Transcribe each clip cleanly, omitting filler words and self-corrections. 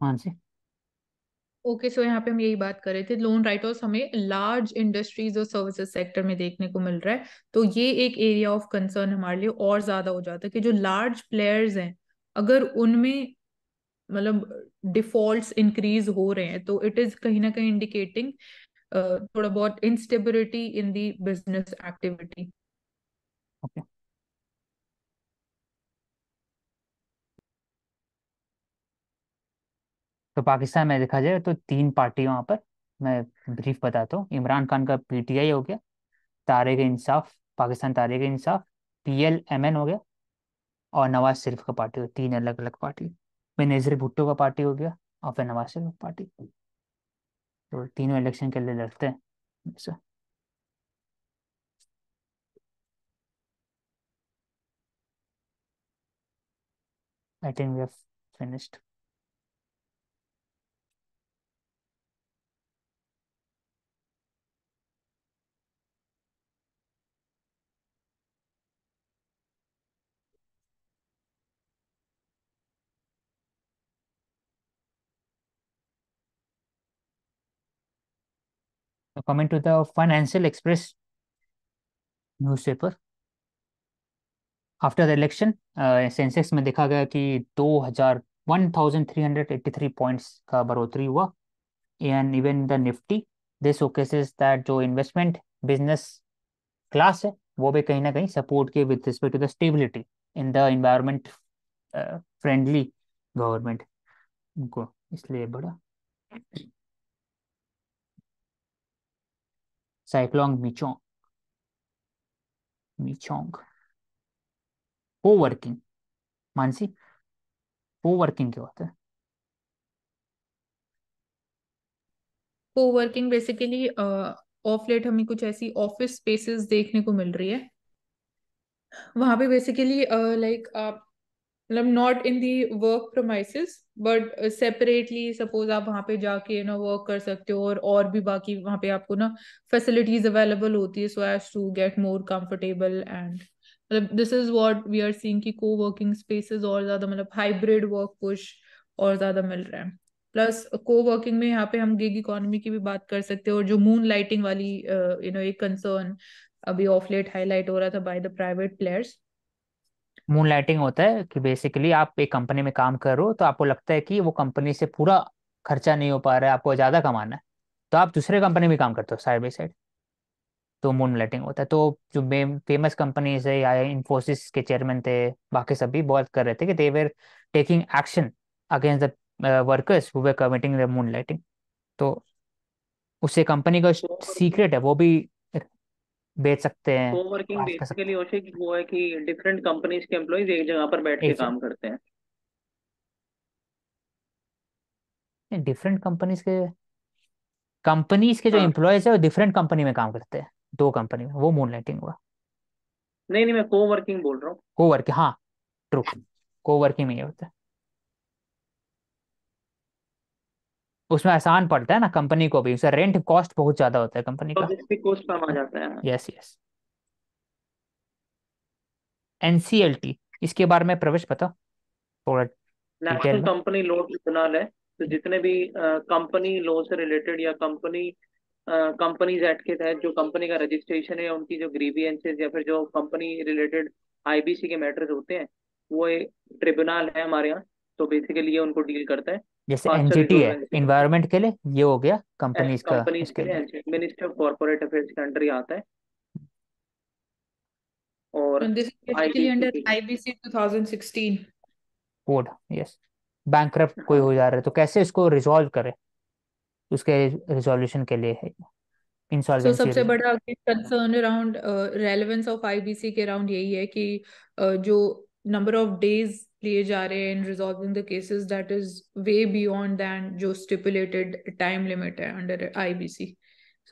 हाँ जी। ओके, सो यहाँ पे हम यही बात कर रहे थे, लोन राइट ऑफ हमें लार्ज इंडस्ट्रीज और सर्विसेज सेक्टर में देखने को मिल रहा है। तो ये एक एरिया ऑफ कंसर्न हमारे लिए और ज्यादा हो जाता है कि जो लार्ज प्लेयर्स हैं, अगर उनमें मतलब डिफॉल्ट्स इंक्रीज हो रहे हैं, तो इट इज कहीं ना कहीं इंडिकेटिंग थोड़ा बहुत इंस्टेबिलिटी इन दी बिजनेस एक्टिविटी। ओके। तो पाकिस्तान में देखा जाए तो तीन पार्टी वहाँ पर। मैं ब्रीफ बताता हूँ। इमरान खान का पीटीआई हो गया, तारिक इंसाफ, पाकिस्तान तारिक इंसाफ, पीएलएमएन हो गया, और नवाज शरीफ का पार्टी हो। तीन अलग अलग पार्टी। बेनजीर भुट्टो का पार्टी हो गया, और फिर नवाज शरीफ का पार्टी। तो तीनों इलेक्शन के लिए लड़ते हैं। So, I think we have finished. So coming to the Financial Express newspaper, after the election Sensex में देखा गया कि 1383 पॉइंट्स का बढ़ोतरी हुआ। And even the Nifty, this showcases that जो इन्वेस्टमेंट बिजनेस क्लास है वो भी कहीं ना कहीं सपोर्ट किए with respect to the stability in the environment friendly government को, इसलिए बड़ा। साइक्लोंग मिचोंग, मिचोंग को वर्किंग, मानसी, को वर्किंग क्या होता है? कोवर्किंग बेसिकली ऑफ लेट हमें कुछ ऐसी ऑफिस स्पेसेस देखने को मिल रही है। वहां पे बेसिकली लाइक आप मतलब not in the work promises, but separately suppose आप वहां पे जाके ना वर्क कर सकते हो, और भी बाकी वहां पे आपको ना फैसिलिटीज अवेलेबल होती है, so as to get more comfortable and मतलब this is what we are seeing कि को वर्किंग स्पेसेस और ज्यादा मतलब हाइब्रिड वर्क पुश और ज्यादा मिल रहा है। प्लस को वर्किंग में यहाँ पे हम गिग इकोनॉमी की भी बात कर सकते हैं, और जो मून लाइटिंग वाली एक कंसर्न अभी ऑफ लेट हाईलाइट हो रहा था by the private players. Moon lighting होता है कि बेसिकली आप एक कंपनी में काम कर रहे हो, तो आपको लगता है कि वो कंपनी से पूरा खर्चा नहीं हो पा रहा है, आपको ज़्यादा कमाना है, तो आप दूसरे कंपनी में काम करते हो साइड बाई साइड। तो मून लाइटिंग होता है। तो जो फेमस कंपनीज है, या इन्फोसिस के चेयरमैन थे, बाकी सभी बहुत कर रहे थे कि they were taking action against the workers who were committing the moon lighting. तो उससे कंपनी का कोवर्किंग सीक्रेट है वो भी बेच सकते हैं, कोवर्किंग पास कर सकते बेसिकली होशे की वो है कि डिफरेंट कंपनीज के एम्प्लॉयज एक जगह पर बैठ हैं। के एक काम करते हैं। डिफरेंट कंपनीज के जो हाँ। एम्प्लॉयज है वो डिफरेंट कंपनी में काम करते हैं, दो कंपनी में, वो मून लाइटिंग हुआ। नहीं नहीं, मैं कोवर्किंग बोल रहा हूँ। कोवर्क, हाँ, ट्रू, कोवर्किंग में ये होता है। उसमें आसान पड़ता है ना कंपनी को भी, उसका रेंट कॉस्ट बहुत ज्यादा होता है कंपनी का। लॉजिस्टिक कॉस्ट कम आ जाता है। Yes yes. एनसीएलटी, इसके बारे में प्रवेश बता थोड़ा डिटेल नेशनल में। कंपनी लॉ ट्रिब्यूनल है। तो जितने भी कंपनी लॉ से रिलेटेड या कंपनीज एक्ट के तहत जो कंपनी का रजिस्ट्रेशन है, उनकी जो ग्रीवियंसेस या फिर जो कंपनी रिलेटेड आईबीसी के मैटर्स होते हैं, वो एक ट्रिब्यूनल है हमारे यहाँ। तो बेसिकली ये उनको डील करता है। जैसे फास्टर एनजीटी है रिजोल्वेंसी के लिए इन्वायरमेंट के लिए, ये हो गया कंपनीज का कंपनीज के उसके लिए। लिए मिनिस्ट्री ऑफ कॉर्पोरेट अफेयर्स के अंडर ही आता है। और this is basically IBC under के लिए। आईबीसी 2016। Code, yes. बैंकरप्ट कोई हाँ। हो जा रहा है तो कैसे इसको रिजॉल्व करे, उसके रिजोल्यूशन के लिए है सो इंसॉल्वेंसी। सबसे बड़ा concern around relevance of IBC के अराउंड यही है कि जो नंबर ऑफ डेज लिए जा रहे हैं in resolving the cases, that is way beyond than जो स्टिपुलेटेड टाइम लिमिट है अंडर आईबीसी।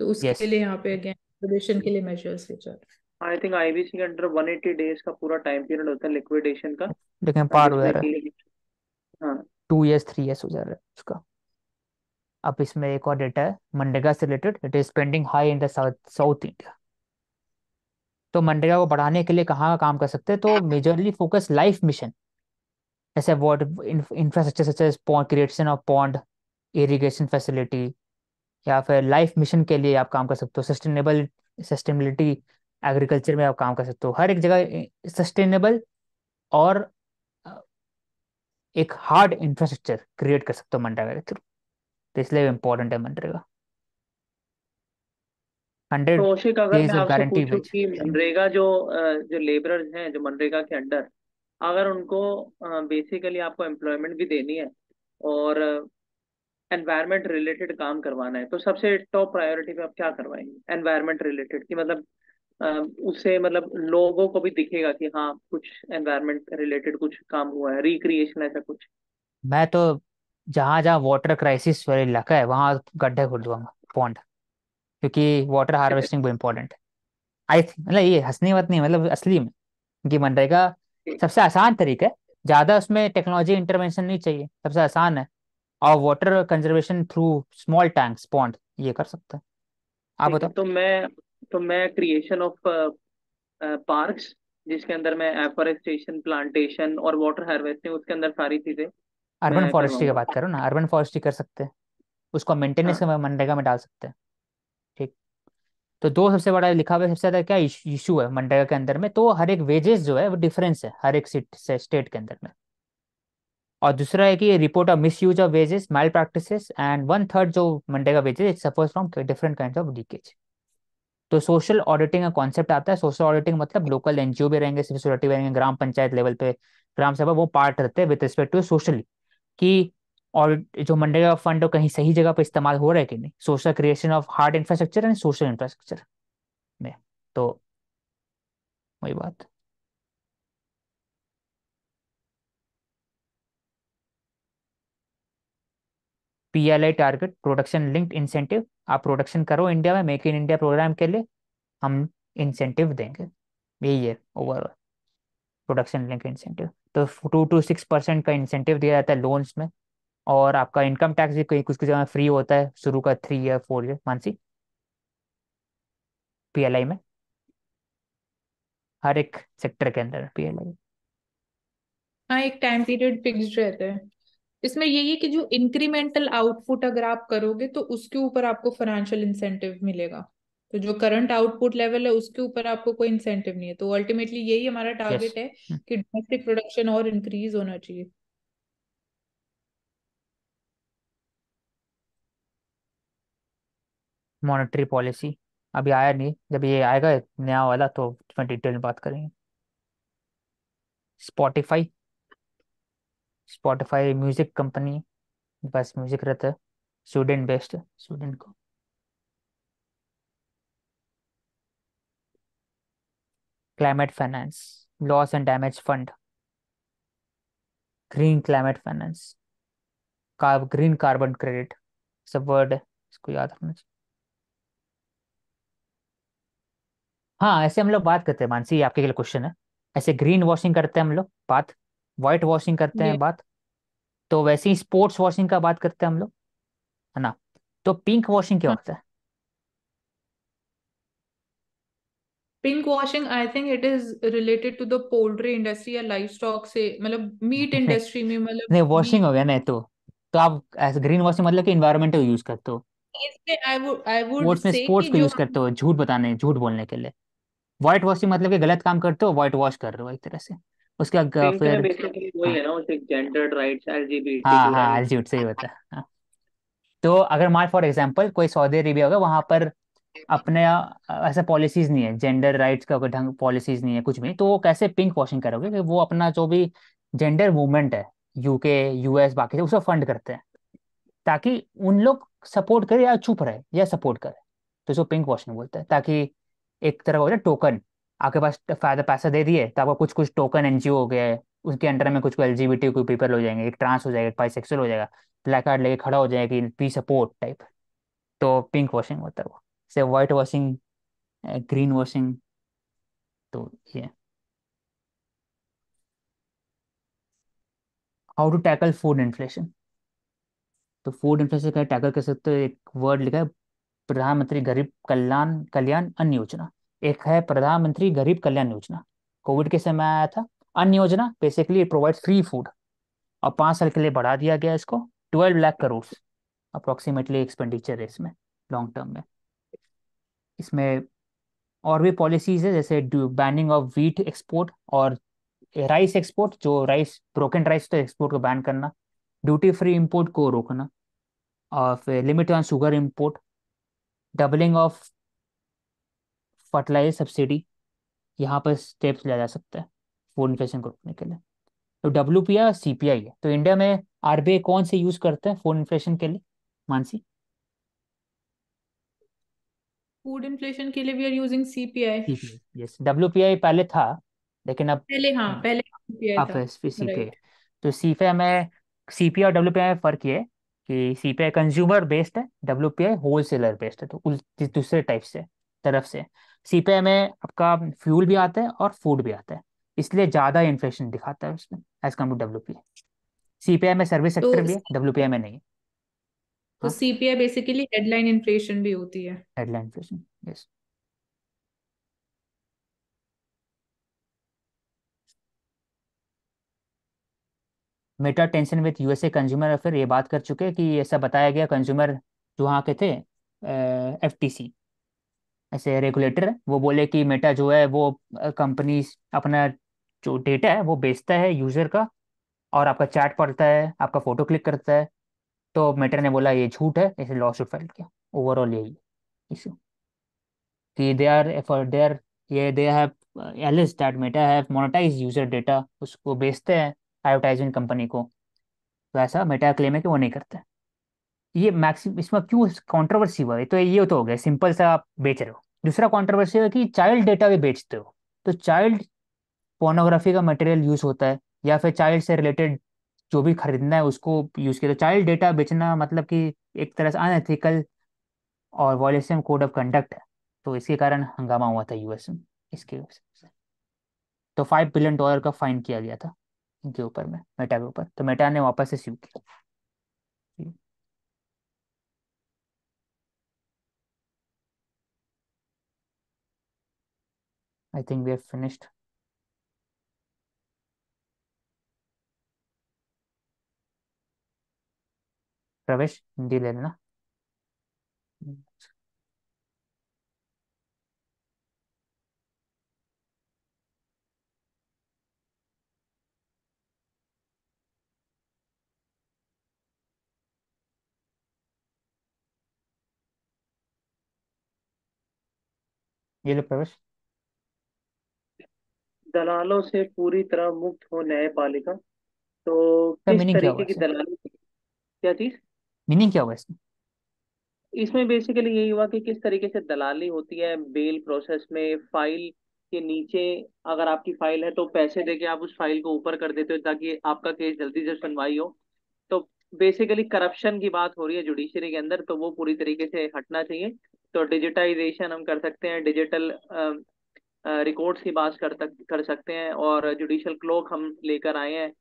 So yes. उसके लिए यहाँ पे अगेन लिक्विडेशन के लिए मेजर्स ले जा रहे आई थिंक आईबीसी के अंडर 180 डेज का पूरा टाइम पीरियड होता है लिक्विडेशन का। लेकिन पार हो जा जिसमें रहा है, कि हाँ। 2 ईयर्स 3 ईयर्स हो जा रहा है उसका। अब इसमें एक और डेटा है मनरेगा से related, it is pending high in the south south India. तो मनरेगा को बढ़ाने के लिए कहाँ काम कर सकते हैं, तो मेजरली फोकस लाइफ मिशन, जैसे water infrastructure such as pond, creation of pond, irrigation facility, या फिर लाइफ मिशन के लिए आप काम कर सकते हो। सस्टेनेबिलिटी एग्रीकल्चर में आप काम कर सकते हो। हर एक जगह सस्टेनेबल और अ, एक हार्ड इंफ्रास्ट्रक्चर क्रिएट कर सकते हो मनरेगा के थ्रू। तो इसलिए इम्पोर्टेंट है मनरेगा। तो 100 कौशिक, अगर मैं डेज ऑफ आपसे गारंटी पूछूं वेज। कि मनरेगा जो लेबरर्स हैं जो मनरेगा के अंडर, अगर उनको बेसिकली आपको एम्प्लॉयमेंट भी देनी है और एनवायरमेंट रिलेटेड काम करवाना है, तो सबसे टॉप प्रायोरिटी पे आप क्या करवाएंगे एनवायरमेंट रिलेटेड की? मतलब अ, उससे मतलब लोगों को भी दिखेगा कि हाँ कुछ एनवायरमेंट रिलेटेड कुछ काम हुआ है, रिक्रिएशन ऐसा कुछ। मैं तो जहाँ जहाँ वाटर क्राइसिस वाला इलाका है वहाँ गड्ढे खोद दूंगा, पॉन्ड। क्योंकि वाटर हार्वेस्टिंग भी इम्पोर्टेंट है। आई थिंक मतलब ये हंसनी बात नहीं, मतलब असली में कि मनरेगा सबसे आसान तरीका है। ज़्यादा उसमें टेक्नोलॉजी इंटरवेंशन नहीं चाहिए, सबसे आसान है। और water conservation through small tanks, pond, ये कर सकते हैं। आप ठीक है, बताओ। तो मैं क्रिएशन ऑफ पार्क्स, जिसके अंदर मैं एफोरेस्टेशन, प्लांटेशन और वाटर हार्वेस्टिंग, उसके अंदर सारी चीजें अर्बन मैं फॉरेस्ट्री की करवाऊंगा। बात करो ना, अर्बन फॉरेस्ट्री कर सकते हैं। उसको मेंटेनेंस हाँ। का मनरेगा में डाल सकते हैं। ठीक। तो दो सबसे बड़ा लिखा हुआ है, सबसे ज्यादा क्या इशू है मनरेगा के अंदर में, तो हर एक वेजेस जो है वो डिफरेंस है हर एक स्टेट के अंदर में। और दूसरा है कि report of misuse of wages, malpractices, and one third जो मनरेगा wages it suffers from different kind of leakage. तो सोशल ऑडिटिंग का कॉन्सेप्ट आता है। सोशल ऑडिटिंग मतलब लोकल एनजीओ भी रहेंगे, सिविल सोसाइटी भी रहेंगे, ग्राम पंचायत लेवल पे ग्राम सभा, वो पार्ट रहते हैं विद रिस्पेक्ट टू सोशली, कि और जो मनरेगा फंड कहीं सही जगह पर इस्तेमाल हो रहा है कि नहीं, social creation of hard infrastructure and social infrastructure में। तो वही बात। PLI target, production linked incentive. आप प्रोडक्शन करो इंडिया में, मेक इन इंडिया प्रोग्राम के लिए हम इंसेंटिव देंगे। यही है ओवरऑल प्रोडक्शन लिंक इंसेंटिव। तो 2 to 6% का इंसेंटिव दिया जाता है लोन्स में। और आपका इनकम टैक्स भी कहीं कुछ कुछ जगह फ्री होता है शुरू का 3 ईयर 4 ईयर, मानसी, पीएलआई में, हर एक सेक्टर के अंदर पीएलआई। हाँ, एक टाइम पीरियड फिक्स्ड रहता है। इसमें यही है कि जो इंक्रीमेंटल आउटपुट अगर आप करोगे तो उसके ऊपर आपको फाइनेंशियल इंसेंटिव मिलेगा। तो जो करंट आउटपुट लेवल है उसके ऊपर आपको कोई इंसेंटिव नहीं है। तो अल्टीमेटली यही हमारा यस। टारगेट है कि डोमेस्टिक प्रोडक्शन और इंक्रीज होना चाहिए। मॉनेटरी पॉलिसी अभी आया नहीं, जब ये आएगा नया वाला तो इसमें डिटेल में बात करेंगे। स्पॉटिफाई, स्पॉटिफाई म्यूजिक कंपनी, बस म्यूजिक रहता है, स्टूडेंट बेस्ड है, स्टूडेंट को। Climate finance, loss and damage fund, green climate finance, green carbon credit, सब वर्ड है, इसको याद रखना चाहिए। हाँ, ऐसे हम लोग बात करते हैं मानसी, आपके लिए क्वेश्चन है। ऐसे ग्रीन वॉशिंग करते हैं हम लोग बात, वाइट वॉशिंग करते ये हैं बात, तो वैसे ही स्पोर्ट्स वॉशिंग का बात करते हैं हम लोग, है ना। तो पिंक वॉशिंग क्या हाँ, होता है? Pink washing I think it is related to the poultry industry या लाइव स्टॉक से, मतलब मीट नहीं, इंडस्ट्री में, मतलब नहीं वॉशिंग मीट। हो गया ना, तो आप ऐसे ग्रीन वॉशिंग मतलब कि इन्वायरमेंट को यूज करते हो। इसमें आई वुड स्पोर्ट्स में से स्पोर्ट्स कि को जो यूज करते हो झूठ बताने, झूठ बोलने के लिए। व्हाइट वॉशिंग मतलब कि गलत काम करते हो, व्हाइट वॉश कर रहे हो एक तरह से। उसके पिंक में फिर बेसिकली वही हाँ, है ना, उसे जेंडर्ड राइट्स, हाँ एलजीबीटीक्यू हाँ, राइट्स। झूठ सही होता है, हाँ। तो अगर मान फॉर एग्जांपल कोई सऊदी अरेबिया होगा, वहां पर अपने ऐसा पॉलिसीज नहीं है, जेंडर राइट्स का कोई ढंग पॉलिसीज नहीं है, कुछ भी नहीं, तो वो कैसे पिंक वॉशिंग करोगे कि वो अपना जो भी जेंडर मूवमेंट है, यूके, यूएस, बाकी उसको फंड करते हैं, ताकि उन लोग सपोर्ट करे या चुप रहे या सपोर्ट करे। तो इसको पिंक वॉशिंग बोलते हैं, ताकि एक तरह का हो जाए टोकन, आपके पास फायदा पैसा दे दिए तो आपको कुछ कुछ टोकन एनजीओ हो गया है, उसके अंडर में कुछ को एलजीबीटी कोई पीपल हो जाएंगे, एक ट्रांस हो जाएगा, एक बाइसेक्सुअल हो जाएगा, ब्लैक कार्ड लेके खड़ा हो जाएगा कि पी सपोर्ट टाइप। तो पिंक वॉशिंग होता है वो। से वाइट वॉशिंग, ग्रीन वॉशिंग, तो ये। How to tackle food inflation. तो फूड इन्फ्लेशन का टैकल कर सकते हो, एक वर्ड लिखा है, प्रधानमंत्री गरीब कल्याण कल्याण अन्न योजना। एक है प्रधानमंत्री गरीब कल्याण योजना, कोविड के समय आया था। अन्न योजना बेसिकली प्रोवाइड फ्री फूड, और 5 साल के लिए बढ़ा दिया गया इसको। 12 लाख करोड़ अप्रोक्सीमेटली एक्सपेंडिचर है इसमें, लॉन्ग टर्म में। इसमें और भी पॉलिसीज है, जैसे बैनिंग ऑफ वीट एक्सपोर्ट और राइस एक्सपोर्ट, जो राइस ब्रोकन राइस तो एक्सपोर्ट को बैन करना, ड्यूटी फ्री इंपोर्ट को रोकना, और फिर limit on sugar import, doubling of fertiliser subsidy, यहाँ पर स्टेप्स लिया जा सकता है फूड इन्फ्लेशन को रोकने के लिए। तो WPI और CPI है। तो इंडिया में RBI कौन से यूज करते हैं फूड इन्फ्लेशन के लिए, मानसी? फूड इन्फ्लेशन के लिए we are using CPI. CPI, yes. WPI पहले था, लेकिन अब पहले, हाँ, पहले सीपीआई अब था। फिर CPI। राइट। तो CPI में, CPI और WPI में फर्क ये है कि CPI कंज्यूमर बेस्ड है, WPI होलसेलर बेस्ड है। तो दूसरे टाइप से, तरफ से CPI में आपका फ्यूल भी आता है और फूड भी आता है, इसलिए ज़्यादा इन्फ्लेशन दिखाता है उसमें as come to WPI। CPI में सर्विस तो सेक्टर भी है, WPI में नहीं है। तो हाँ, सीपीआई बेसिकली हेडलाइन इन्फ्लेशन भी होती है। Headline inflation, yes. Meta tension with USA consumer affair, ये बात कर चुके हैं कि ऐसा बताया गया कंज्यूमर जो वहाँ के थे, FTC ऐसे रेगुलेटर है, वो बोले कि मेटा जो है वो कंपनी अपना जो डेटा है वो बेचता है यूजर का, और आपका चैट पढ़ता है, आपका फोटो क्लिक करता है। तो मेटा ने बोला ये झूठ है, ऐसे लॉ सूट फाइल किया। ओवरऑल यही इशू कि they have alleged that Meta have monetise user data, उसको बेचते हैं एडवर्टाइजिंग कंपनी को। तो ऐसा मेटा का क्लेम है कि वो नहीं करता है। ये मैक्सिम इसमें क्यों कंट्रोवर्सी हुआ है, तो ये तो हो गया सिंपल सा, आप बेच रहे हो। दूसरा कंट्रोवर्सी है कि चाइल्ड डेटा भी बेचते हो। तो चाइल्ड पोर्नोग्राफी का मटेरियल यूज होता है, या फिर चाइल्ड से रिलेटेड जो भी खरीदना है उसको यूज किया, तो चाइल्ड डेटा बेचना मतलब कि एक तरह से अनएथिकल और वॉयलेशन कोड ऑफ कंडक्ट है। तो इसके कारण हंगामा हुआ था US में इसके वजह से। तो $5 बिलियन का फाइन किया गया था इनके ऊपर में, मेटा के ऊपर। तो मेटा ने वापस से स्यू किया। I think we have finished. Pravesh, Hindi ले लेना। ये लो प्रवेश। दलालों से पूरी तरह मुक्त हो न्यायपालिका। तो क्या किस मीनिंग क्या हुआ तरीके की इससे? दलाली, क्या चीज? मीनिंग क्या हुआ इसमें? इसमें बेसिकली यही हुआ कि किस तरीके से दलाली होती है बेल प्रोसेस में। फाइल के नीचे अगर आपकी फाइल है तो पैसे देके आप उस फाइल को ऊपर कर देते हो ताकि आपका केस जल्दी से सुनवाई हो। तो बेसिकली करप्शन की बात हो रही है जुडिशरी के अंदर, तो वो पूरी तरीके से हटना चाहिए। तो डिजिटाइजेशन हम कर सकते हैं, डिजिटल रिकॉर्ड्स की बात कर सकते हैं, और जुडिशियल क्लॉक हम लेकर आए हैं।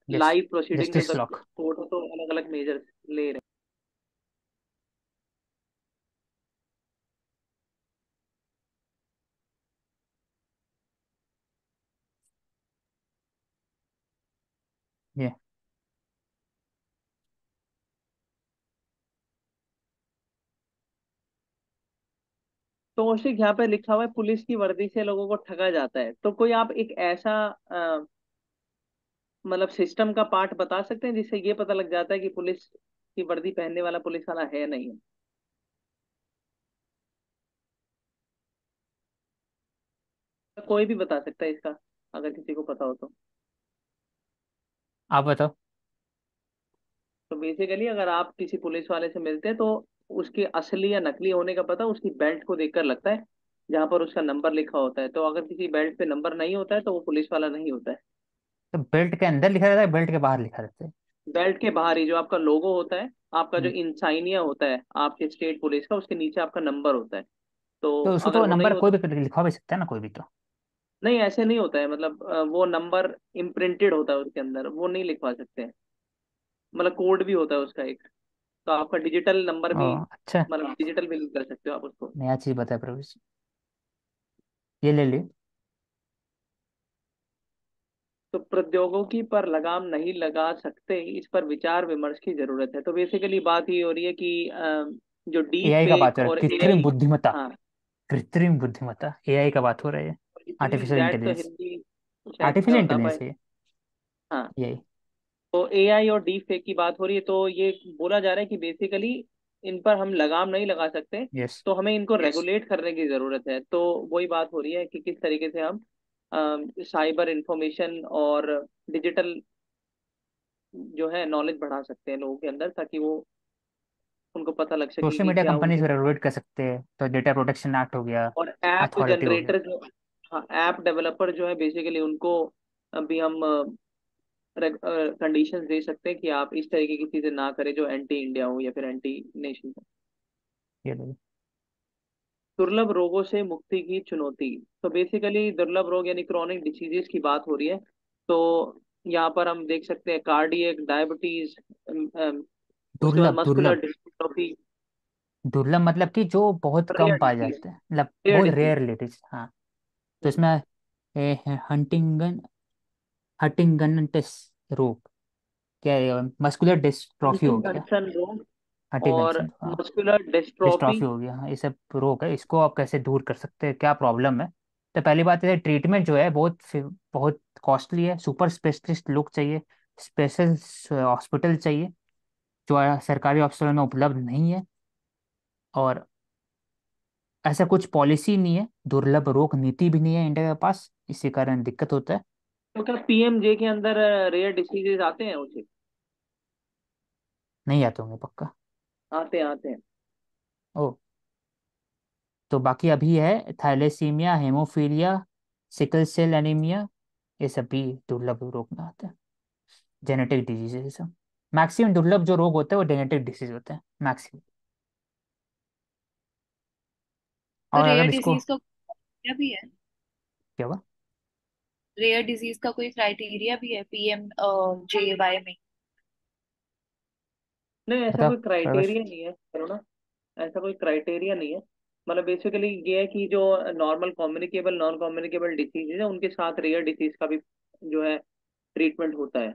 यस, लाइव प्रोसीडिंग्स जस्टिस अगर लॉक। कोर्ट हो तो अलग अलग मेजर्स ले रहे ये हैं। तो कौशिक, यहाँ पे लिखा हुआ है पुलिस की वर्दी से लोगों को ठगा जाता है। तो कोई आप एक ऐसा मतलब सिस्टम का पार्ट बता सकते हैं जिससे ये पता लग जाता है कि पुलिस की वर्दी पहनने वाला पुलिस वाला है नहीं है? तो कोई भी बता सकता है इसका, अगर किसी को पता हो तो। आप बताओ। तो बेसिकली अगर आप किसी पुलिस वाले से मिलते हैं तो उसके असली या नकली होने का पता उसकी बेल्ट को देखकर लगता है, जहां पर उसका नंबर लिखा होता है। तो अगर किसी बेल्ट पे नंबर नहीं होता है तो वो पुलिस वाला नहीं होता है। तो बेल्ट के अंदर लिखा रहता है, बेल्ट के बाहर लिखा रहता है? बेल्ट के बाहर ही जो आपका लोगो होता है, आपका जो हम्म। इंसाइनिया होता है आपके स्टेट पुलिस का, उसके नीचे आपका नंबर होता है। तो तो उसको अगर तो वो नहीं नंबर कोई होता, भी लिखवा भी सकता है ना, कोई भी तो। नहीं ऐसे नहीं होता है। मतलब वो नंबर इम्प्रिंटेड होता है उसके अंदर, वो नहीं लिखवा सकते हैं। मतलब कोड भी होता है उसका एक। तो आपका डिजिटल नंबर ओ, भी, अच्छा। मतलब डिजिटल भी कर सकते हो आप उसको। नया चीज बताया प्रवेश, ये ले ली। तो प्रौद्योगिकी पर लगाम नहीं लगा सकते, इस पर विचार विमर्श की जरूरत है। तो बेसिकली बात ये हो रही है कि जो डीप एआई का बात फेक हो रहा है, और कृत्रिम एआई। बुद्धिमत्ता। हाँ, कृत्रिम बुद्धिमत्ता, एआई का बात हो रही है। इतनी आर्टिफिशियल एग्जैक्ट तो इंटेलिजेंस। हिंदी शायद ना आर्टिफिशियल बता इंटेलिजेंस पाए। है हाँ, एआई। तो एआई और डीप फेक की बात हो रही है, तो ये बोला जा रहा है कि बेसिकली इन पर हम लगाम नहीं लगा सकते, यस। तो हमें इनको रेगुलेट करने की जरूरत है। तो वही बात हो रही है कि किस तरीके से हम साइबर इंफॉर्मेशन और डिजिटल जो है नॉलेज बढ़ा सकते हैं लोगों के अंदर, ताकि वो उनको पता लग सके सोशल कि मीडिया क्या कंपनीज उनके। को रेगुलेट कर सकते हैं, तो डेटा प्रोटेक्शन एक्ट हो गया, और ऐप अथॉरिटी हो गया। जनरेटर जो, हाँ, ऐप डेवलपर जो है बेसिकली उनको अभी हम कंडीशंस दे सकते हैं कि आप इस तरीके की चीजें ना करें जो एंटी इंडिया हो या फिर एंटी नेशन हो। ये लोग। दुर्लभ रोगों से मुक्ति की चुनौती। तो बेसिकली दुर्लभ रोग यानी क्रॉनिक डिसीजेस की बात हो रही है। तो यहाँ पर हम देख सकते हैं कार्डियक, डायबिटीज, उसके बाद दुर्लभ मस्कुलर दुर्लभ। डिस्ट्रोफी, दुर्लभ मतलब कि जो बहुत कम रेयर पाए डिसीज, जाते हैं, मतलब रेयर बहुत डिसीज। Rare relatives. हाँ। तो इसमें हंटिंगन हंटिंगटन रोग, क्या है, मस्कुलर डिस्ट्रॉफी हो गया। हंटिंगटन रोग और हंटिंगटन, हाँ। Muscular dystrophy. डिस्ट्रॉफी हो गया, हाँ। ये सब रोग है, इसको आप कैसे दूर कर सकते हैं, क्या प्रॉब्लम है? तो पहली बात है, ट्रीटमेंट जो है बहुत कॉस्टली है। सुपर स्पेशलिस्ट लोग चाहिए, स्पेशल हॉस्पिटल चाहिए, जो सरकारी हॉस्पिटल में उपलब्ध नहीं है। और ऐसा कुछ पॉलिसी नहीं है, दुर्लभ रोग नीति भी नहीं है इंडिया के पास, इसी कारण दिक्कत होता है। तो क्या पीएमजे के अंदर रेयर डिसीजेज आते हैं उसे? नहीं आते होंगे पक्का। आते हैं, आते हैं। ओ। तो बाकी अभी है thalassaemia, haemophilia, sickle cell anaemia, ये सब भी दुर्लभ रोग में आते हैं। जेनेटिक डिजीज है ये सब। मैक्सिमम दुर्लभ जो रोग होते हैं वो जेनेटिक डिसीज होते हैं, मैक्सिमम। तो और अगर रेयर इसको डिजीज का क्राइटेरिया भी है? क्या हुआ? रेयर डिजीज का कोई क्राइटेरिया भी है पीएम जेवाई में? नहीं, ऐसा बताओ कोई प्रवेश। क्राइटेरिया नहीं है करुणा। ऐसा कोई क्राइटेरिया नहीं है। मतलब बेसिकली ये है कि जो normal communicable non communicable disease है उनके साथ रेयर डिसीज का भी जो है ट्रीटमेंट होता है।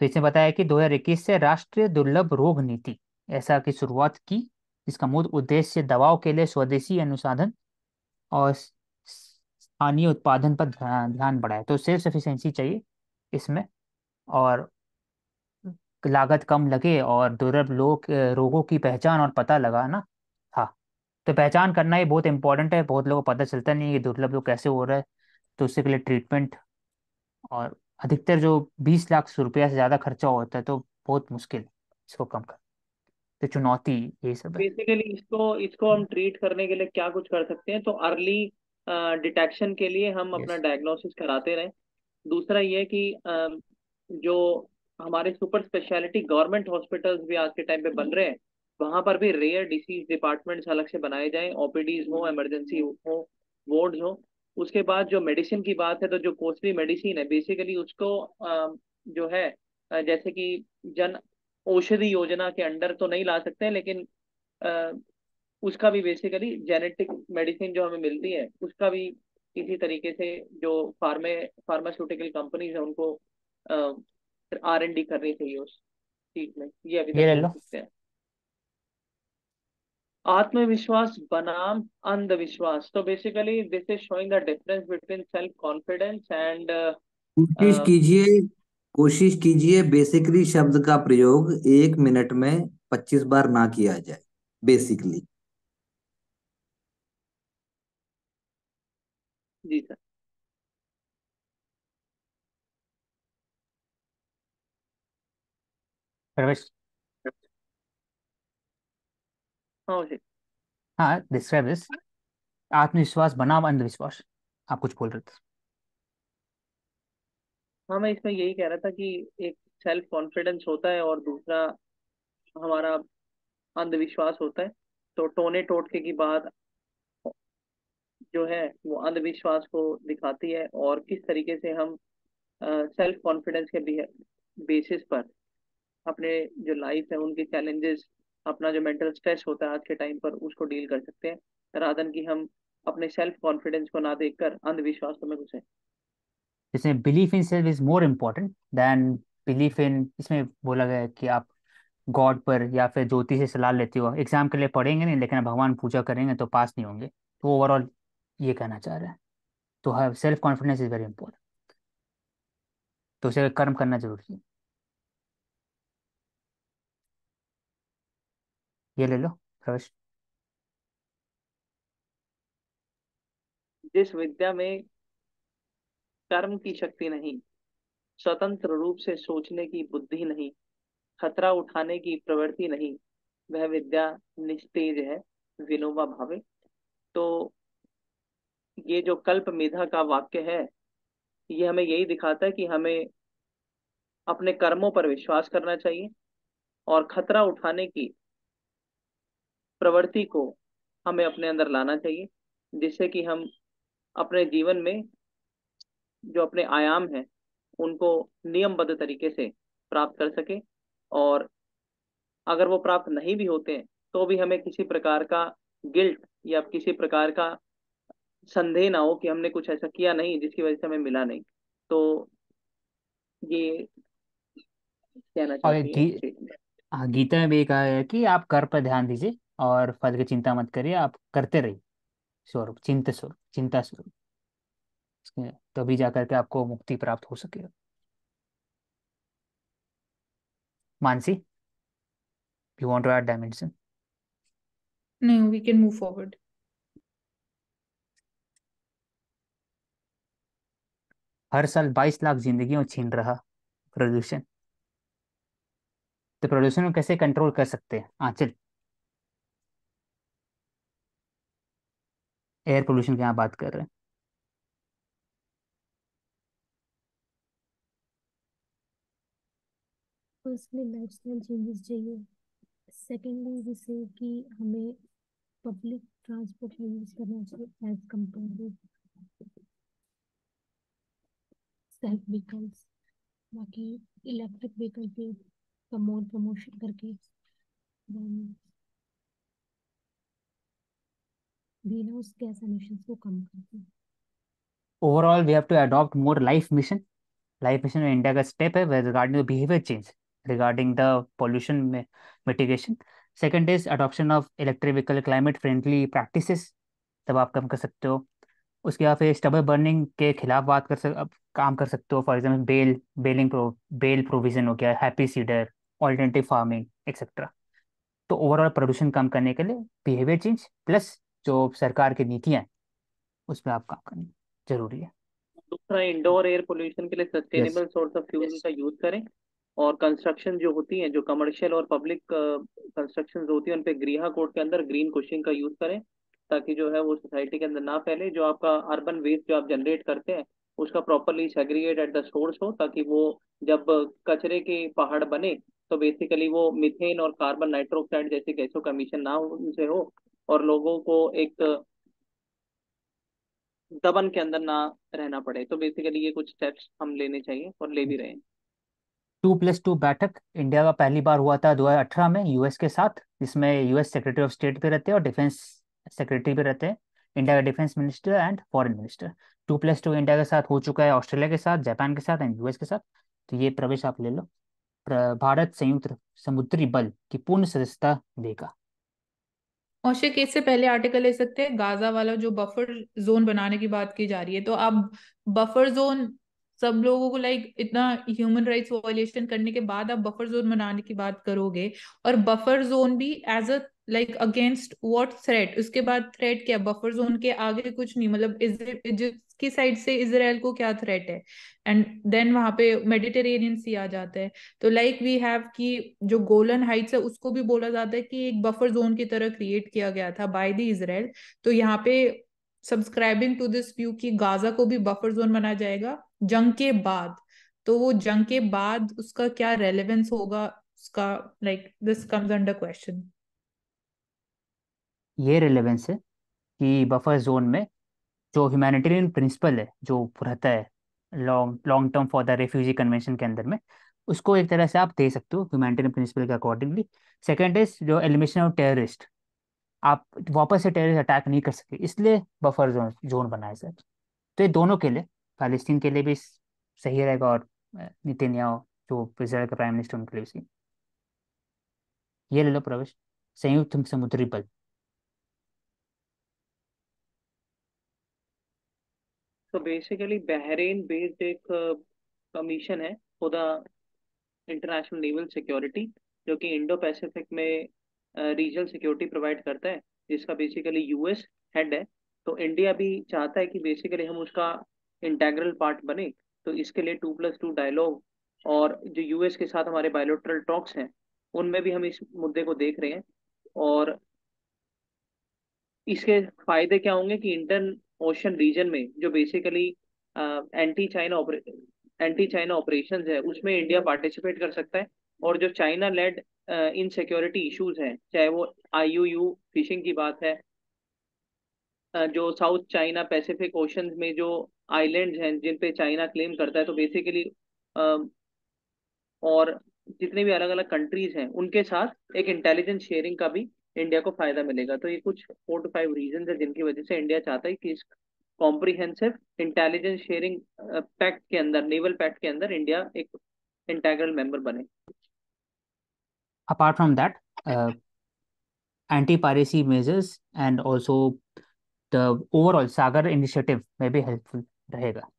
तो इसने बताया कि 2021 से राष्ट्रीय दुर्लभ रोग नीति ऐसा की शुरुआत की, जिसका मूल उद्देश्य दवाओं के लिए स्वदेशी अनुसंधान और स्थानीय उत्पादन पर ध्यान ध्यान बढ़ाए। तो सेल्फ सफिशिएंसी चाहिए इसमें, और लागत कम लगे, और दुर्लभ रोगों की पहचान और पता लगाना। हाँ। तो पहचान करना ही बहुत इंपॉर्टेंट है, बहुत लोगों को पता चलता नहीं है कि दुर्लभ रोग कैसे हो रहा है। तो उसके लिए ट्रीटमेंट, और अधिकतर जो 20 लाख रुपया से ज़्यादा खर्चा होता है, तो बहुत मुश्किल है इसको कम कर। तो चुनौती यही सब है। बेसिकली इसको इसको हम ट्रीट करने के लिए क्या कुछ कर सकते हैं, तो अर्ली डिटेक्शन के लिए हम अपना यस। डायग्नोसिस कराते रहें। दूसरा ये है कि जो हमारे सुपर स्पेशलिटी गवर्नमेंट हॉस्पिटल्स भी आज के टाइम पे बन रहे हैं, वहां पर भी रेयर डिसीज डिपार्टमेंट्स अलग से बनाए जाएं, ओपीडीज हो, इमरजेंसी हो, वार्ड्स हो। उसके बाद जो मेडिसिन की बात है, तो जो कॉस्टली मेडिसिन है बेसिकली उसको जो है जैसे कि जन औषधि योजना के अंडर तो नहीं ला सकते हैं, लेकिन अ, उसका भी बेसिकली जेनेटिक मेडिसिन जो हमें मिलती है उसका भी इसी तरीके से जो फार्मास्यूटिकल कंपनीज है उनको R&D करनी चाहिए उस चीज में। ये अभी ये तक ले बोल लो। सकते हैं। आत्मविश्वास बनाम अंधविश्वास। तो basically this is showing the difference between self confidence and कोशिश कीजिए कोशिश कीजिए बेसिकली शब्द का प्रयोग 1 मिनट में 25 बार ना किया जाए। बेसिकली। जी सर। प्रवेश। हाँ जी। हाँ, डिस्क्राइब दिस। आत्मविश्वास बनाम अंधविश्वास, आप कुछ बोल रहे थे। हाँ, मैं इसमें यही कह रहा था कि एक सेल्फ कॉन्फिडेंस होता है और दूसरा हमारा अंधविश्वास होता है। तो टोने टोटके की बात जो है वो अंधविश्वास को दिखाती है, और किस तरीके से हम सेल्फ कॉन्फिडेंस के बेसिस पर अपने जो लाइफ है उनके चैलेंजेस, अपना जो मेंटल स्ट्रेस होता है आज के टाइम पर उसको डील कर सकते हैं, रादन कि हम अपने सेल्फ कॉन्फिडेंस को ना देखकर अंधविश्वासों में घुसे। जिसमें belief in self is more important then belief in, इसमें बोला गया है कि आप गॉड पर या फिर ज्योतिष से सलाह लेते हो, एग्जाम के लिए पढ़ेंगे नहीं लेकिन आप भगवान पूजा करेंगे तो पास नहीं होंगे। तो ओवरऑल ये कहना चाह रहे हैं। तो self confidence is very important. तो उसे कर्म करना जरूरी है। ये ले लो प्रवेश। जिस विद्या में कर्म की शक्ति नहीं, स्वतंत्र रूप से सोचने की बुद्धि नहीं, खतरा उठाने की प्रवृत्ति नहीं, वह विद्या निस्तेज है, विनोबा भावे। तो ये जो कल्प मेधा का वाक्य है, ये हमें यही दिखाता है कि हमें अपने कर्मों पर विश्वास करना चाहिए और खतरा उठाने की प्रवृत्ति को हमें अपने अंदर लाना चाहिए, जिससे कि हम अपने जीवन में जो अपने आयाम हैं उनको नियमबद्ध तरीके से प्राप्त कर सके। और अगर वो प्राप्त नहीं भी होते हैं तो भी हमें किसी प्रकार का गिल्ट या किसी प्रकार का संदेह ना हो कि हमने कुछ ऐसा किया नहीं जिसकी वजह से हमें मिला नहीं। तो ये कहना और चाहती है स्टेटमेंट। हाँ, गीता में भी कहा है कि आप कर पर ध्यान दीजिए और फल की चिंता मत करिए, आप करते रहिए। स्वरूप चिंता स्वरूप, तभी जाकर के आपको मुक्ति प्राप्त हो सकेगा। Mansi, you want to add dimension? No, we can move forward. हर साल 22 लाख जिंदगियों छीन रहा प्रदूषण। तो प्रदूषण को कैसे कंट्रोल कर सकते हैं आंचल? एयर पोल्यूशन की यहाँ बात कर रहे हैं। फर्स्टली लाइफस्टाइल चेंजेस चाहिए। सेकेंडली जैसे कि हमें पब्लिक ट्रांसपोर्ट का यूज करना चाहिए एज कम्पेयर सेल्फ व्हीकल्स। बाकी इलेक्ट्रिक व्हीकल के का मोर प्रमोशन करके ग्रीन हाउस गैस एमिशंस को कम करते हैं। Overall we have to adopt more life mission में इंडिया का स्टेप है regarding the behaviour change, regarding the pollution में mitigation. Second is adoption of electric vehicle, climate friendly practices, तब आप कम कर सकते हो। उसके बाद फिर स्टबल बर्निंग के खिलाफ अब काम कर सकते हो। फॉर एग्जाम्पल बेल प्रोविजन हो गया, happy seeder, alternative farming etcetera. तो ओवरऑल प्रदूषण कम करने के लिए बिहेवियर चेंज प्लस जो सरकार की नीतियां हैं उस पर आप काम करना जरूरी है। दूसरा, इंडोर एयर पोल्यूशन के लिए yes. Sustainable source of fuel का यूज करें। और कंस्ट्रक्शन जो होती है, जो कमर्शियल और पब्लिक कंस्ट्रक्शन होती है, उन पे गृह कोड के अंदर ग्रीन कुशिंग का यूज करें, ताकि जो है वो सोसाइटी के अंदर ना फैले। जो आपका अर्बन वेस्ट जो आप जनरेट करते हैं उसका properly segregate at the source हो, ताकि वो जब कचरे के पहाड़ बने तो बेसिकली वो मीथेन और कार्बन नाइट्रोक्साइड जैसे गैसों का emission ना उनसे हो, और लोगों को एक दबन के अंदर ना रहना पड़े। तो बेसिकली ये कुछ स्टेप्स हम लेने चाहिए और ले भी रहे हैं। 2+2 बैठक इंडिया का पहली बार हुआ था 2018 में यूएस के साथ, जिसमें यूएस सेक्रेटरी ऑफ स्टेट भी रहते हैं और डिफेंस सेक्रेटरी भी रहते हैं, इंडिया का defence minister and foreign minister. 2+2 India के साथ हो चुका है, ऑस्ट्रेलिया के साथ, जापान के साथ एंड यूएस के साथ। तो ये प्रवेश आप ले लो। भारत संयुक्त समुद्री बल की पूर्ण सदस्यता देगा। औशक, इससे पहले आर्टिकल ले सकते हैं, गाजा वाला जो बफर जोन बनाने की बात की जा रही है। तो आप बफर जोन सब लोगों को लाइक इतना ह्यूमन राइट्स वायलेशन करने के बाद आप बफर जोन बनाने की बात करोगे, और बफर जोन भी as a like against what threat, उसके बाद थ्रेट क्या, बफर जोन के आगे कुछ नहीं, मतलब इजिप्ट की साइड से इसराइल को क्या थ्रेट है, एंड देन वहां पे मेडिटेरेनियन सी आ जाता है। तो लाइक वी हैव कि जो गोलन हाइट्स है उसको भी बोला जाता है कि एक बफर जोन की तरह क्रिएट किया गया था बाय द इसराइल। तो यहाँ पे सब्सक्राइबिंग टू दिस व्यू कि गाजा को भी बफर जोन बनाया जाएगा जंग के बाद। तो वो जंग के बाद उसका क्या रेलेवेंस होगा उसका, like this comes under question. ये रिलेवेंस है कि बफर जोन में जो ह्यूमैनिटेरियन प्रिंसिपल है जो रहता है long long term for the refugee convention के अंदर में, उसको एक तरह से आप दे सकते हो ह्यूमैनिटेरियन प्रिंसिपल के अकॉर्डिंगली। सेकेंड इज जो एलिमिनेशन ऑफ टेररिस्ट, आप वापस से टेररिस्ट अटैक नहीं कर सके, इसलिए बफर जोन बनाया सर। तो ये दोनों के लिए, पैलेस्टीन के लिए भी सही रहेगा, और नेतन्याहू जो इजराइल का प्राइम मिनिस्टर उनके लिए भी सही। ये ले लो प्रवेश, संयुक्त समुद्री बल। तो बेसिकली बहरेन बेस्ड एक कमीशन है for the international naval security, जो कि इंडो पैसिफिक में रीजनल सिक्योरिटी प्रोवाइड करता है, जिसका बेसिकली यूएस हेड है। तो इंडिया भी चाहता है कि बेसिकली हम उसका इंटेग्रल पार्ट बने। तो इसके लिए 2+2 डायलॉग और जो यूएस के साथ हमारे बायोलेटरल टॉक्स हैं, उनमें भी हम इस मुद्दे को देख रहे हैं। और इसके फायदे क्या होंगे कि इंडियन ओशन रीजन में जो बेसिकली एंटी चाइना ऑपरेशन है, उसमें इंडिया पार्टिसिपेट कर सकता है। और जो China led in security issues हैं, चाहे वो आईयूयू फिशिंग की बात है, जो साउथ चाइना पैसिफिक ओशन में जो आइलैंड्स हैं जिन पे चाइना क्लेम करता है, तो बेसिकली और जितने भी अलग अलग कंट्रीज हैं उनके साथ एक इंटेलिजेंस शेयरिंग का भी इंडिया को फायदा मिलेगा। तो ये कुछ 4 to 5 रीजन है जिनकी वजह से इंडिया चाहता है कि इस कॉम्प्रिहेंसिव इंटेलिजेंस शेयरिंग पैक्ट के अंदर, नेवल पैक्ट के अंदर, इंडिया एक इंटेग्रल मेंबर बने। Apart from that, anti piracy measures and also the overall Sagar initiative में भी हेल्पफुल रहेगा।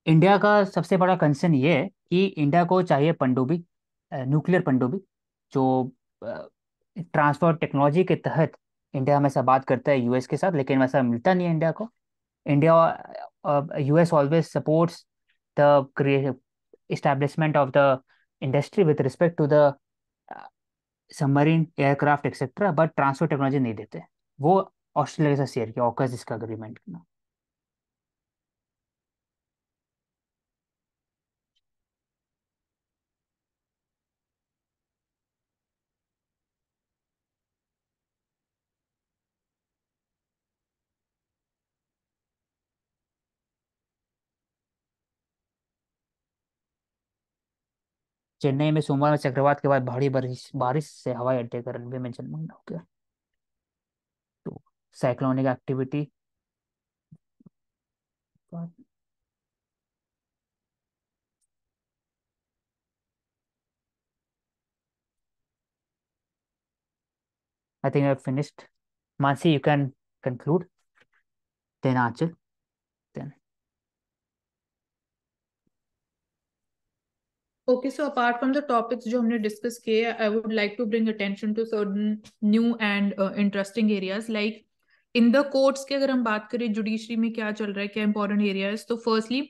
इंडिया का सबसे बड़ा कंसर्न ये है कि इंडिया को चाहिए पनडुब्बी, न्यूक्लियर पनडुब्बी, जो ट्रांसपोर्ट टेक्नोलॉजी के तहत इंडिया हमेशा बात करता है यूएस के साथ, लेकिन वैसा मिलता नहीं है इंडिया को। India US always supports the establishment of the industry with respect to the submarine aircraft etcetera, but transport technology नहीं देते। वो ऑस्ट्रेलिया के साथ शेयर किया ऑकस इसका अग्रीमेंट ना। चेन्नई में सोमवार में चक्रवात के बाद भारी बारिश बारिश से हवाई अड्डे का रनवे में जलमग्न हो गया। तो cyclonic activity, I think I finished. Mansi, you can conclude, then Anchal, then. Okay, so apart from the topics जो हमने discuss किए, I would like to bring attention to certain new and interesting areas. Like in the courts की अगर हम बात करें, judiciary में क्या चल रहा है, क्या important areas, तो firstly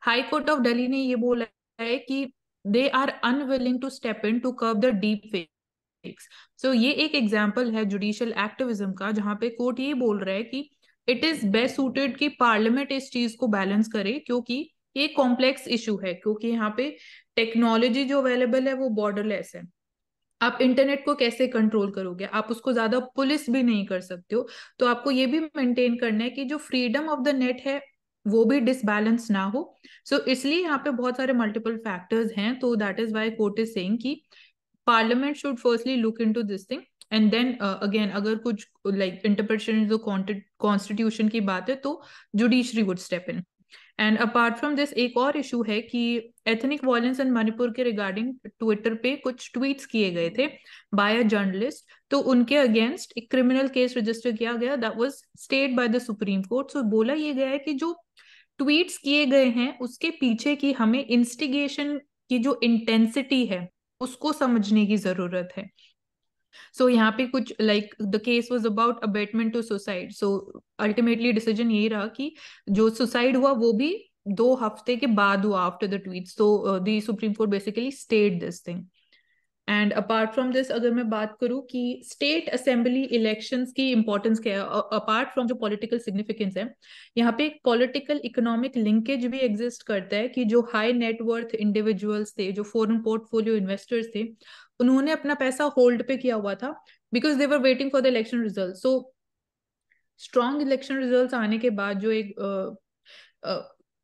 high court of Delhi ने ये बोला है कि they are unwilling to step in to curb the deep fakes. So ये एक एग्जाम्पल है जुडिशियल एक्टिविज्म का, जहाँ पे कोर्ट ये बोल रहा है कि इट इज बेस्ट सूटेड कि पार्लियामेंट इस चीज को बैलेंस करे, क्योंकि ये कॉम्प्लेक्स इशू है, क्योंकि यहाँ पे टेक्नोलॉजी जो अवेलेबल है वो बॉर्डरलेस है। आप इंटरनेट को कैसे कंट्रोल करोगे, आप उसको ज्यादा पुलिस भी नहीं कर सकते हो। तो आपको ये भी मेंटेन करना है कि जो फ्रीडम ऑफ द नेट है वो भी डिसबैलेंस ना हो। सो इसलिए यहाँ पे बहुत सारे मल्टीपल फैक्टर्स हैं। तो that is why court is saying कि parliament should firstly look into this thing, and then again अगर कुछ लाइक इंटरप्रिटेशन जो कॉन्स्टिट्यूशन की बात है तो judiciary would step in. And apart from this एक और इशू है कि एथनिक वायलेंस इन मणिपुर के रिगार्डिंग ट्विटर पे कुछ ट्वीट्स किए गए थे बाय अ जर्नलिस्ट, तो उनके अगेंस्ट एक क्रिमिनल केस रजिस्टर किया गया, that was stayed by the supreme court. So बोला ये गया है कि जो ट्वीट्स किए गए हैं उसके पीछे की हमें इंस्टिगेशन की जो इंटेंसिटी है उसको समझने की जरूरत है। सो यहाँ पे कुछ like the case was about abetment to suicide. So ultimately decision यही रहा कि जो सुसाइड हुआ वो भी 2 हफ्ते के बाद हुआ after the tweet. So the supreme Court basically stayed this thing. And apart from this अगर मैं बात करूं कि स्टेट असेंबली इलेक्शंस की इंपॉर्टेंस क्या है, अपार्ट फ्रॉम जो पॉलिटिकल सिग्निफिकेंस है, यहाँ पे एक पॉलिटिकल इकोनॉमिक लिंकेज भी एग्जिस्ट करता है कि जो हाई नेटवर्थ इंडिविजुअल्स थे, जो फॉरेन पोर्टफोलियो इन्वेस्टर्स थे, उन्होंने अपना पैसा होल्ड पे किया हुआ था because they were waiting for the election result. So strong election result आने के बाद जो एक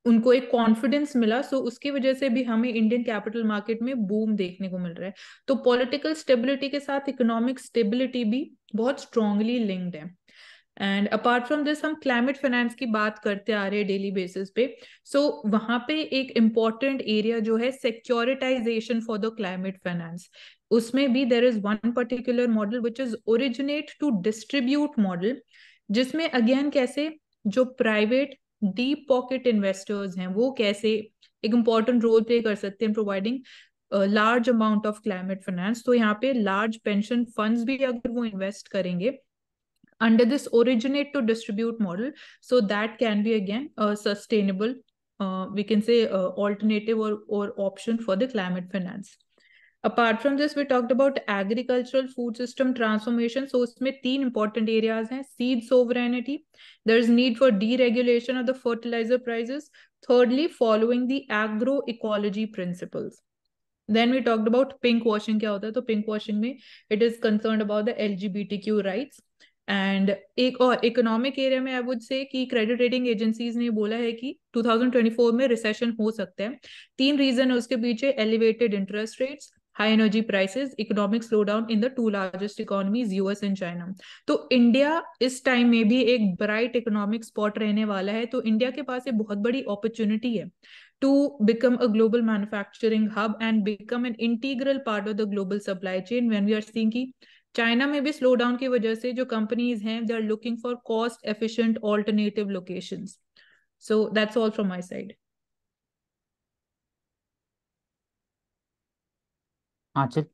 उनको एक कॉन्फिडेंस मिला, सो उसकी वजह से भी हमें इंडियन कैपिटल मार्केट में बूम देखने को मिल रहा है। तो पॉलिटिकल स्टेबिलिटी के साथ इकोनॉमिक स्टेबिलिटी भी बहुत स्ट्रांगली लिंक्ड है। एंड अपार्ट फ्रॉम दिस हम क्लाइमेट फाइनेंस की बात करते आ रहे हैं डेली बेसिस पे. सो वहां पे एक इम्पॉर्टेंट एरिया जो है securitisation for the climate finance. उसमें भी there is one particular model which is originate to distribute model, जिसमें अगेन कैसे जो प्राइवेट डीप पॉकेट इन्वेस्टर्स हैं वो कैसे एक इम्पॉर्टेंट रोल प्ले कर सकते हैं providing large amount of climate finance. तो यहाँ पे लार्ज पेंशन फंड्स भी अगर वो इन्वेस्ट करेंगे under this originate to distribute model, so that can be again a sustainable, we can say, alternative or option for the climate finance. Apart from this, we talked about agricultural food system transformation. So उसमें तीन important areas हैं: seed sovereignty, there is need for deregulation of the fertilizer prices, thirdly following the agroecology principles. Then we talked about pink washing. क्या होता है? तो pink washing में it is concerned about the LGBTQ rights. And एक और economic area में I would say कि credit rating agencies ने बोला है कि 2024 में रिसेशन हो सकता है. तीन रीजन है उसके पीछे: elevated interest rates, high energy prices, economic slow down in the two largest economies US and China. तो इंडिया इस टाइम में भी एक ब्राइट इकोनॉमिक स्पॉट रहने वाला है. तो इंडिया के पास एक बहुत बड़ी अपॉर्चुनिटी है to become a global manufacturing hub and become an integral part of the global supply chain. when we are seeing कि चाइना में भी स्लो डाउन की वजह से जो कंपनीज हैं they are looking for cost efficient alternative locations. So that's all from my side. Anchal.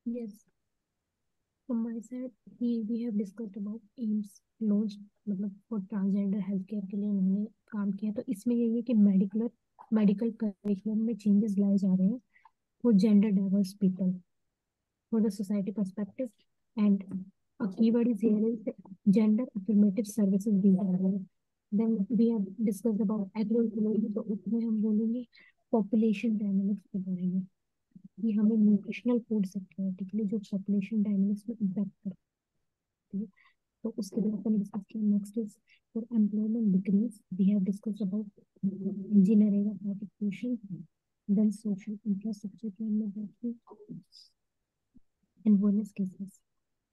Yes, from my side, we have discussed about AIIMS launch, मतलब for transgender health care के लिए उन्होंने काम किया. तो इसमें यही है कि मेडिकल करिकुलम में चेंजेस लाए जा रहे हैं for gender diverse people, for the society perspective, and a keyword is here is gender affirmative services दी जा रही है. Then we have discussed about agroecology, तो उसमें हम बोलेंगे पॉपुलेशन डायनामिक्स के बारे में कि हमें न्यूट्रिशनल फूड सिक्योरिटी के लिए जो पॉपुलेशन डायनामिक्स में इम्पैक्ट करती है, तो उसके बाद हमने डिस्कस किया. Next is for employment decrease, we have discuss about engineering occupation. Then social infrastructure की हमने बात की एंड वोनेस केसेस.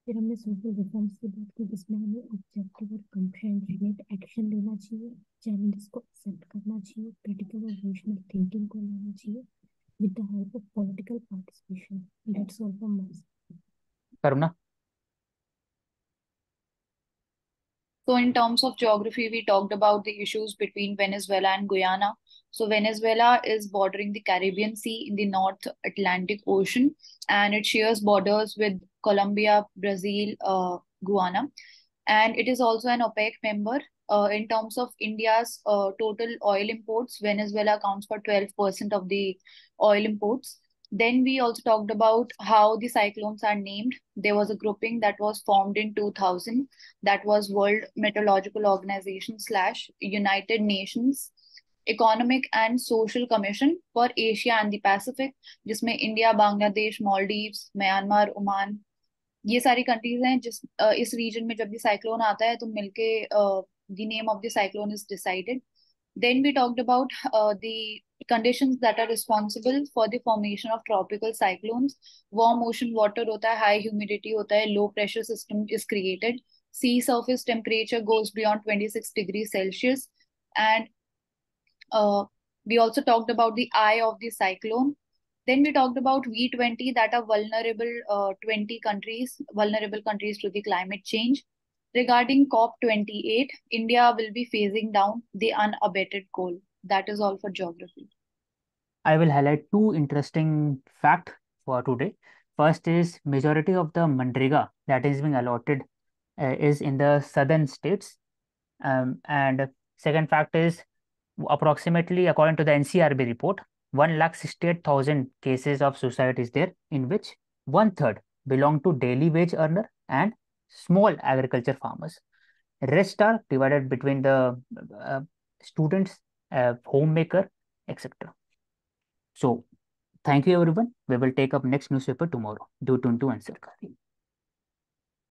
फिर हमने सोशल रिफॉर्म्स की बात की जिसमें हमें ऑब्जेक्टिव और कंप्रेहेंसिव एक्शन लेना चाहिए, चैलेंजेस को एक्सेप्ट करना चाहिए, क्रिटिकल और रेशनल थिंकिंग को लाना चाहिए with the help of political participation. That's all from my side. Karuna. So in terms of geography, we talked about the issues between Venezuela and Guyana. So Venezuela is bordering the Caribbean Sea in the North Atlantic Ocean, and it shares borders with Colombia, Brazil, Guyana, and it is also an OPEC member. In terms of India's total oil imports, Venezuela accounts for 12% of the oil imports. Then we also talked about how the cyclones are named. There was a grouping that was formed in 2000, that was World Meteorological Organization slash United Nations Economic and Social Commission for Asia and the Pacific, जिसमें India, Bangladesh, Maldives, Myanmar, Oman, ये सारी countries हैं. इस reason में जब भी cyclone आता है तो मिलके the name of the cyclone is decided. Then we talked about the conditions that are responsible for the formation of tropical cyclones. Warm ocean water होता है, high humidity होता है, low pressure system is created, sea surface temperature goes beyond 26 degrees Celsius, and we also talked about the eye of the cyclone. Then we talked about V20, that are vulnerable 20 countries, vulnerable countries to the climate change. Regarding COP28, India will be phasing down the unabated coal. That is all for geography. I will highlight two interesting facts for today. First is majority of the Mandriga that is being allotted is in the southern states. And second fact is approximately according to the NCRB report, 1,68,000 cases of suicide is there, in which one third belong to daily wage earner and small agriculture farmers. Rest are divided between the students, homemaker, etc. So, thank you everyone. We will take up next newspaper tomorrow. Do tune to Answer Kari.